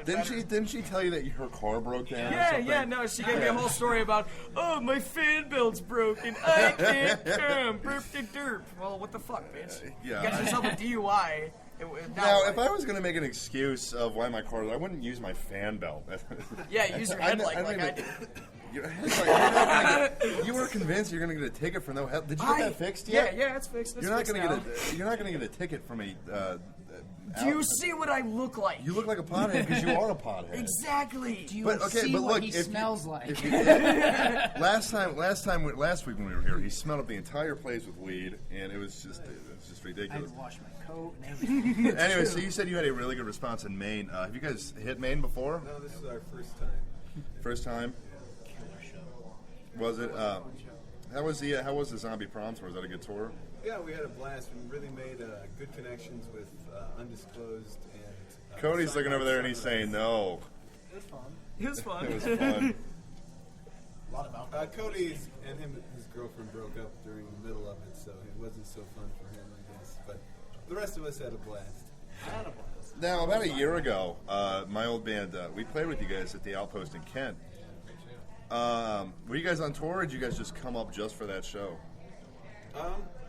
Didn't she tell you that her car broke down? No, she gave me a whole story about, oh, my fan belt's broken, I can't come, burp de derp. Well, what the fuck, bitch? You got yourself a DUI. Now, if I was going to make an excuse of why my car, I wouldn't use my fan belt. Use your headlight like I did. You were convinced you're going to get a ticket for no headlight. Did you get that fixed yet? Yeah, it's fixed. You're not going to get a ticket from a. Do you see what I look like? You look like a pothead because you are a pothead. Exactly. Do you see what he smells like? Last week when we were here, he smelled up the entire place with weed, and it was just ridiculous. I washed my coat and everything. Anyway, so you said you had a really good response in Maine. Have you guys hit Maine before? No, this is our first time. First time? Was it? How was the Zombie Prom tour? Was that a good tour? Yeah, we had a blast. We really made good connections with Undisclosed and. Cody's looking over there and he's saying no. It was fun. It was fun. It was fun. A lot of alcohol. Cody's and his girlfriend broke up during the middle of it, so it wasn't so fun for him, I guess. But the rest of us had a blast. I had a blast. Now, about a year ago, my old band, we played with you guys at the Outpost in Kent. Were you guys on tour, or did you guys just come up just for that show?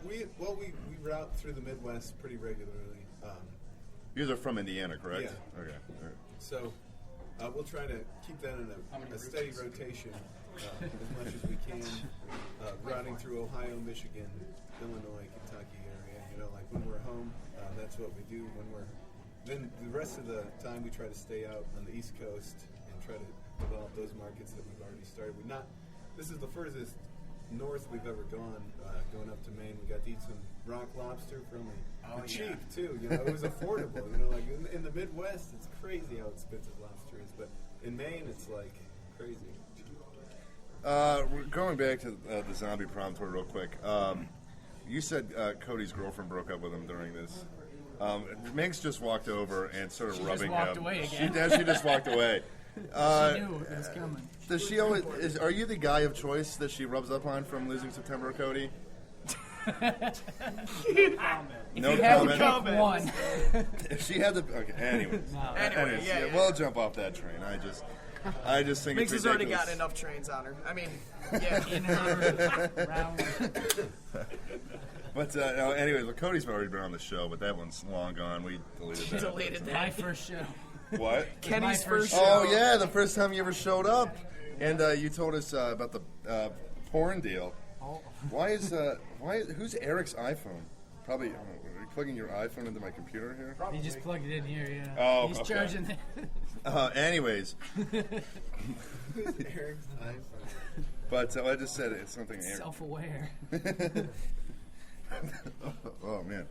We route through the Midwest pretty regularly. You guys are from Indiana, correct? Yeah. Okay. All right. So we'll try to keep that in a steady rotation as much as we can, routing through Ohio, Michigan, Illinois, Kentucky area. Like when we're home, that's what we do. Then the rest of the time we try to stay out on the East Coast and try to develop those markets that we've already started. This is the furthest north we've ever gone. Going up to Maine, we got to eat some rock lobster from the cheap too. It was affordable. Like in the Midwest, it's crazy how expensive lobster is, but in Maine, it's like crazy. Going back to the Zombie Prom tour real quick. You said Cody's girlfriend broke up with him during this. Minx just walked over and started rubbing him. She just walked away again. She just walked away. She knew it was coming. Does she always? Are you the guy of choice that she rubs up on from Losing September, Cody? No comment. One. If she had the anyways. Anyway, we'll jump off that train. I just think Minx it's has already ridiculous. got enough trains on her. I mean, yeah. In her round. But anyways, Cody's already been on the show, but that one's long gone. We deleted that. My first show. What? Kenny's first show. Oh yeah, the first time you ever showed up, and you told us about the porn deal. Oh. Who's Eric's iPhone? Probably. Are you plugging your iPhone into my computer here? He just plugged it in here. Yeah. Oh, He's okay. charging it. Anyways. Eric's iPhone. But I just said it's something. Self-aware. Oh man.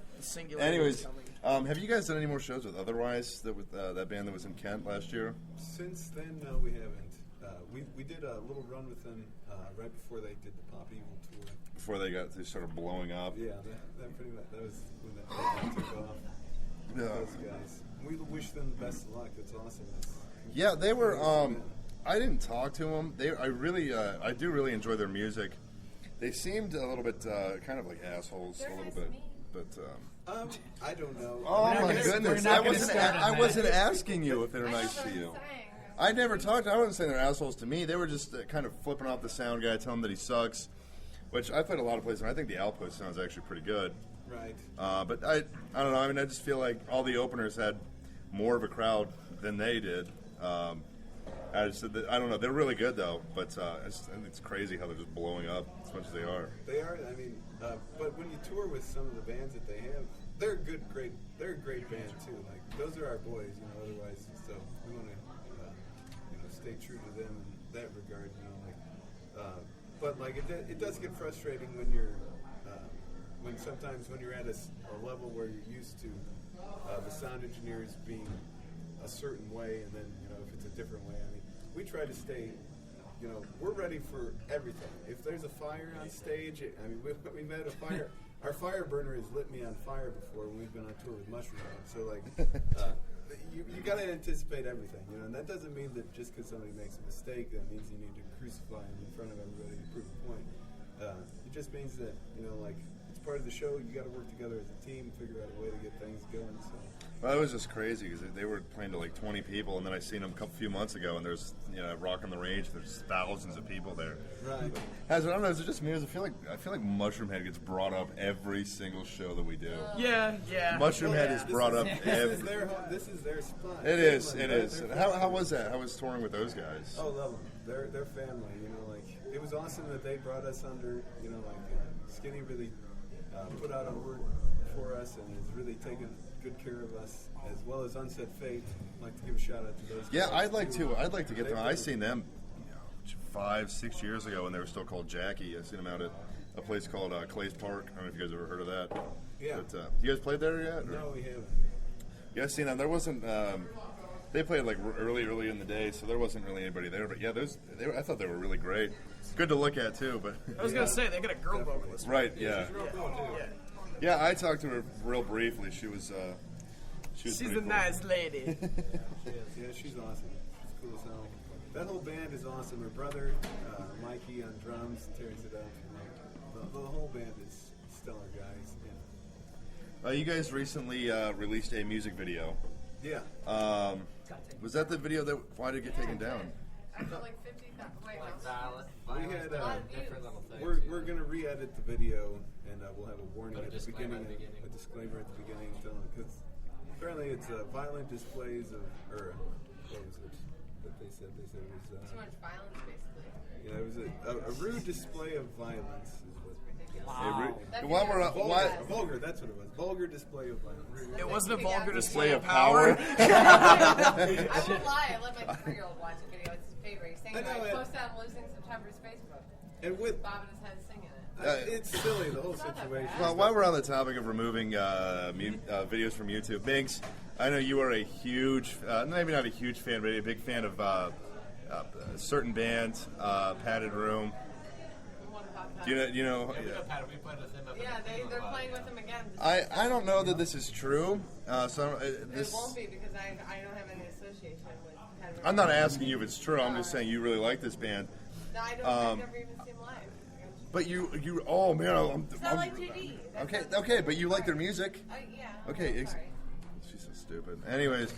Anyways, have you guys done any more shows with Otherwise that band that was in Kent last year? Since then, no, we haven't. We did a little run with them right before they did the Pop Evil tour. Before they started blowing up. Yeah, that pretty much that was when that took off. Those guys. We wish them the best of luck. That's awesome. Yeah, they were. I didn't talk to them. I do really enjoy their music. They seemed a little bit kind of like assholes, a little bit, but. I don't know. Oh my goodness! I wasn't asking you if they were nice to you. I never talked. I wasn't saying they're assholes to me. They were just kind of flipping off the sound guy, telling him that he sucks. Which I played a lot of places, and I think the Outpost sounds actually pretty good. Right. But I don't know. I mean, I just feel like all the openers had more of a crowd than they did. I don't know. They're really good though, but it's crazy how they're just blowing up as much as they are. They are. I mean, but when you tour with some of the bands that they have, they're a great band too. Like those are our boys, Otherwise, so we want to, stay true to them in that regard, But like it does get frustrating when you're when you're at a level where you're used to the sound engineers being a certain way, and then if it's a different way. I mean, we try to stay. We're ready for everything. If there's a fire on stage, we've had a fire. Our fire burner has lit me on fire before when we've been on tour with Mushroom Head. So you got to anticipate everything, and that doesn't mean that just because somebody makes a mistake, that means you need to crucify him in front of everybody to prove a point. It just means that it's part of the show. You got to work together as a team, figure out a way to get things going. So Well, it was just crazy because they were playing to like 20 people, and then I seen them a few months ago, and there's Rock on the Range. There's thousands of people there. Right. I don't know. Is it just me? I feel like Mushroomhead gets brought up every single show that we do. Yeah. Mushroomhead is brought up every. This is their spot. It is. It is. How was that? How was touring with those guys? Oh, love them. They're family. It was awesome that they brought us under. Skinny really put out a word for us and has really taken good care of us, as well as Unset Fate. I'd like to give a shout out to those guys. Yeah, I'd like to get them. I seen them 5-6 years ago when they were still called Jackie. I seen them out at a place called Clay's Park. I don't know if you guys ever heard of that. Yeah. But, you guys played there yet? Or? No, we haven't. Yeah, I seen them. There wasn't. They played like early in the day, so there wasn't really anybody there. But yeah, I thought they were really great. Good to look at too. But I was gonna say they got a girl vocalist. Right. Yeah. She's real cool, too. Yeah, I talked to her real briefly. She was She's pretty a cool. nice lady. Yeah, she's awesome. She's cool as hell. That whole band is awesome. Her brother, Mikey on drums, tears it up. The whole band is stellar, guys. Yeah. You guys recently released a music video. Yeah. Was that the video that why did it get taken down? After like 50,000. Wait, We had, different little things. we're going to re-edit the video, and we'll have a warning at the beginning, a disclaimer at the beginning, because apparently it's violent displays of, or what was it that they said? They said it was too much violence, basically. yeah, it was a rude display of violence. Is what Wow. While we're vulgar, that's what it was. Vulgar display of violence. It wasn't a vulgar display display of power. I won't lie, I let my 4-year-old watch a video. It's his favorite. He's saying, I know I it. posted on Losing September's Facebook. And with Bobbing his head singing it. it's silly, the whole situation. Well, while we're on the topic of removing videos from YouTube, Binks, I know you are a huge, maybe not a huge fan, but a big fan of a certain band, Padded Room. We want to talk about Do it. you know? We played with him up Yeah, they're playing with him again. I don't know that this is true. So It this. won't be because I don't have any association with Henry. I'm not asking you if it's true. I'm just saying you really like this band. No, I don't. I've never even seen him live. But you. Oh man, It's not like JD. Okay, but you like their music. Yeah. Okay, Sorry. she's so stupid. Anyways,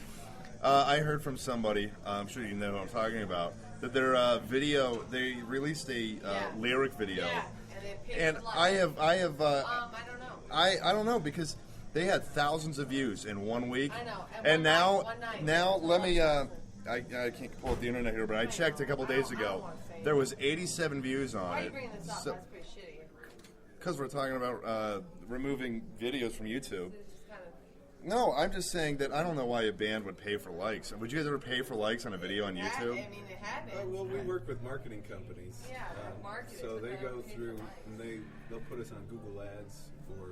I heard from somebody, I'm sure you know who I'm talking about, that their video, they released a lyric video. Yeah, and they paid And for life. I have, I don't know. I don't know because they had thousands of views in 1 week. I know. And now, one night. now let me, I can't pull up the internet here, but I checked a couple days ago. There was 87 views on Why are you it. bringing this up? So- That's pretty shitty. Because we're talking about removing videos from YouTube. It's just kind of. No, I'm just saying that I don't know why a band would pay for likes. Would you guys ever pay for likes on a video on YouTube? I mean, it had been. Well, we work with marketing companies. Yeah, marketers, So but they they go don't pay through for and they'll put us on Google Ads for.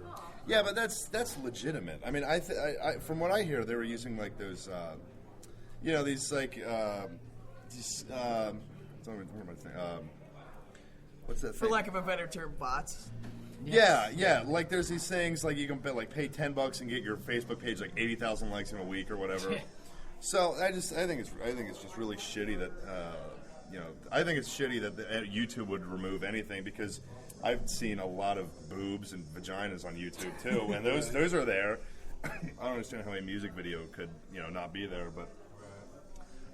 Yeah, but that's legitimate. I mean, I from what I hear, they were using like those, these like what's that For thing? lack of a better term, bots. Yeah. Like there's these things like you can pay $10 and get your Facebook page like 80,000 likes in a week or whatever. So I think it's just really shitty that I think it's shitty that YouTube would remove anything because I've seen a lot of boobs and vaginas on YouTube too, and those are there. I don't understand how a music video could not be there, but.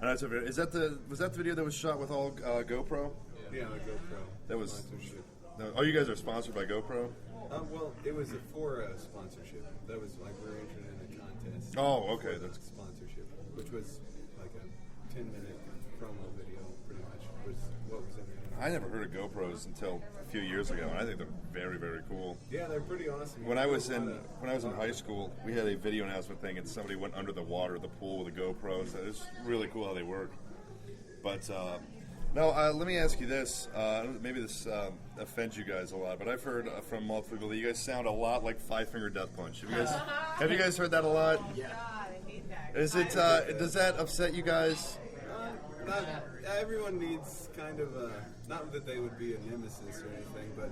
And that's was that the video that was shot with all GoPro? Yeah, the GoPro. That was. Sponsorship. No, oh, you guys are sponsored by GoPro? Well, it was for a sponsorship. That was like we were entered in a contest. Oh, okay, for that's- sponsorship, which was like a 10-minute promo video, pretty much. Was what was entered in. I never heard of GoPros until a few years ago, and I think they're very, very cool. Yeah, they're pretty awesome. When I was in high school, we had a video announcement thing, and somebody went under the water, the pool with a GoPro. So it's really cool how they work. But let me ask you this. Maybe this offends you guys a lot, but I've heard from multiple people that you guys sound a lot like Five Finger Death Punch. Have you guys heard that a lot? God, I hate that. Is it? Does that upset you guys? Not everyone needs kind of not that they would be a nemesis or anything, but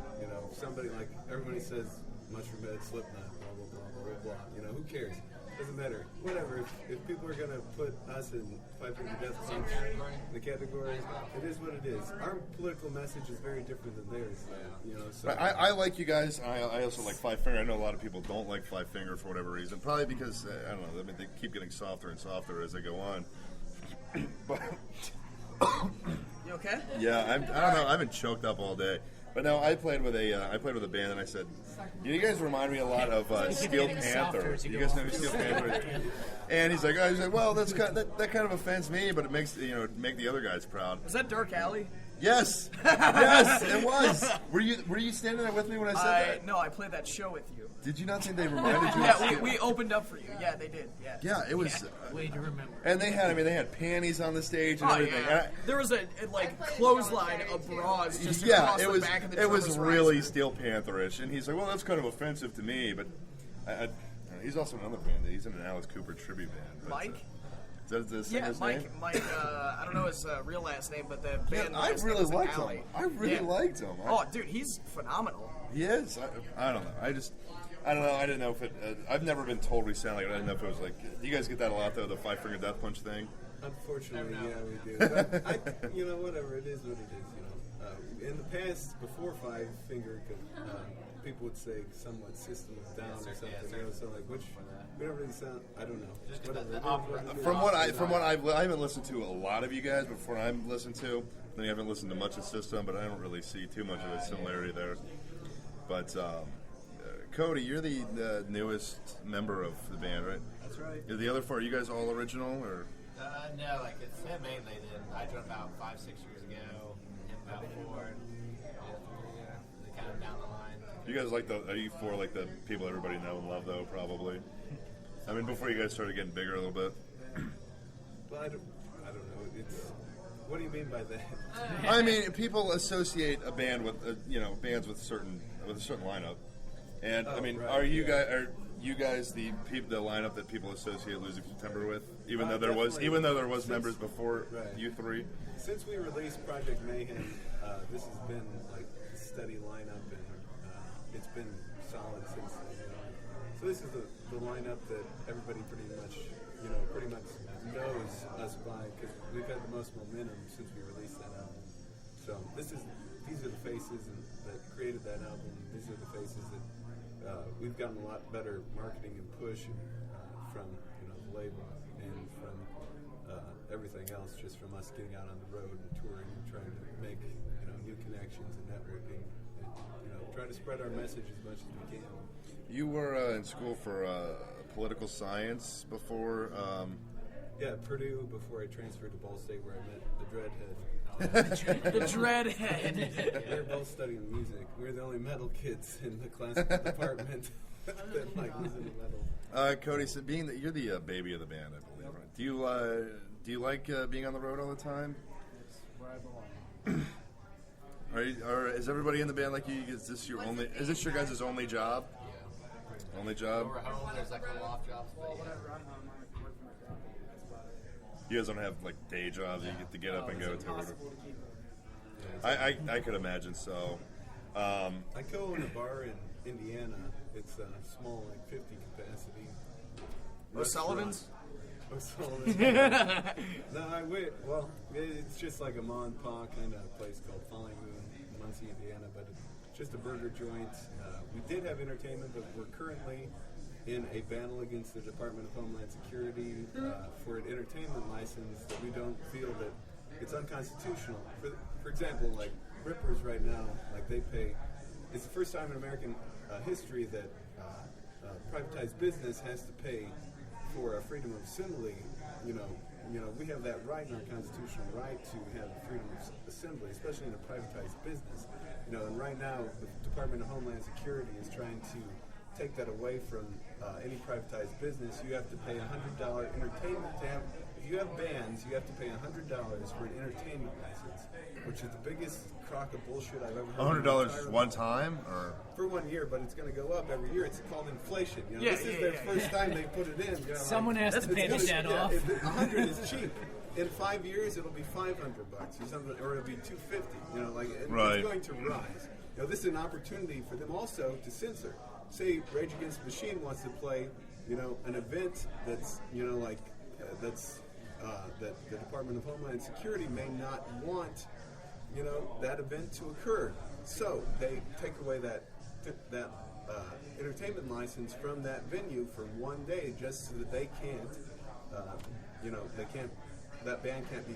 somebody like everybody says Mushroomhead, Slipknot, blah blah blah blah blah. Who cares? doesn't matter. Whatever. If people are gonna put us in 5 Finger Death Punch, the category, it is what it is. Our political message is very different than theirs. You know. So I like you guys. I also like Five Finger. I know a lot of people don't like Five Finger for whatever reason. Probably because I don't know. I mean, they keep getting softer and softer as they go on. But You okay? yeah, I don't know. I've been choked up all day. But no, I played with a band, and I said, "You guys remind me a lot of Steel Panther. You guys know who Steel Panther is?" And he's like, "Well, that kind of offends me, but it makes make the other guys proud." Was that Dark Alley? Yes, yes, it was. Were you standing there with me when I said that? No, I played that show with you. Did you not think they reminded you? Yeah, we opened up for you. Yeah, they did. Yeah. Yeah, it was. Way to remember. And they had panties on the stage and everything. Yeah. There was a clothesline of bras just across the back of the it was drummer's really riser. Steel Pantherish, and he's like, "Well, that's kind of offensive to me," but he's also in another band. He's in an Alice Cooper tribute band. But, Mike. Is that the singer's name? Mike. I don't know his real last name, but the band. I last really name was liked Alley. him. I really liked him. Oh, dude, he's phenomenal. He is. I don't know. I don't know. I didn't know if it. I've never been told we sound like it. I didn't know if it was like. You guys get that a lot though, the 5 Finger Death Punch thing. Unfortunately, yeah, we do. But whatever, it is what it is. In the past, before 5 Finger, people would say somewhat System of Down or something. So like, which we don't really sound. I don't know. Whatever. From what I haven't listened to a lot of you guys, but from what I've listened to, then I haven't listened to much of System, but I don't really see too much of a similarity there. But Cody, you're the newest member of the band, right? That's right. Are the other 4, are you guys all original or? No, like it's him mainly. Then I joined about 5-6 years ago. Him about 4. They kind of down the line. You guys are you 4 like the people everybody know and love though? Probably. I mean, before you guys started getting bigger a little bit. Well, I don't know. What do you mean by that? I mean, people associate a band with bands with a certain lineup, and I mean, right, are you guys the lineup that people associate Losing September with? Even though there was members before you 3. Since we released Project Mayhem, this has been like a steady lineup, and it's been solid since then. So this is the lineup that everybody pretty much knows us by, because we've had the most momentum since we released that album. So these are the faces that created that album. These are the faces that we've gotten a lot better marketing and push from the label and from everything else, just from us getting out on the road and touring and trying to make new connections and networking and try to spread our message as much as we can. You were in school for political science before. Yeah, Purdue, before I transferred to Ball State, where I met the Dreadhead. The Dreadhead. We were both studying music. We were the only metal kids in the classical department that was into metal. Cody, so being that you're the baby of the band, I believe, right? Do you like being on the road all the time? It's where I belong. Or is everybody in the band like you? Is this your only? Is this your guys' only job? Yeah. Only job? When we're home, there's like little off jobs. But Whenever I'm home, I'm working my job. That's about it. You guys don't have like day jobs you get to get up and go It's to. impossible to keep up. I could imagine so. I go in a bar in Indiana. It's small, like 50 capacity. O'Sullivan's? O'Sullivan's. No, I wait. Well, it's just like a ma and pa kind of place called Falling Moon, Muncie, Indiana, but it's just a burger joint. We did have entertainment, but we're currently in a battle against the Department of Homeland Security for an entertainment license that we don't feel that it's unconstitutional. For example, like Rippers right now, like they pay. It's the first time in American history that privatized business has to pay for a freedom of assembly. We have that right in our constitutional right to have freedom of assembly, especially in a privatized business. And right now the Department of Homeland Security is trying to take that away from any privatized business. You have to pay $100 entertainment to have. If you have bands, you have to pay $100 for an entertainment license, which is the biggest crock of bullshit I've ever heard. $100 one time, or for 1 year, but it's going to go up every year. It's called inflation. This is their first time they put it in. Someone has to pay the debt off. 100 is cheap. In 5 years, it'll be $500 or something, or it'll be $250. It's going to rise. This is an opportunity for them also to censor. Say Rage Against the Machine wants to play, an event that's, that the Department of Homeland Security may not want, that event to occur. So they take away that entertainment license from that venue for one day just so that they can't, that band can't be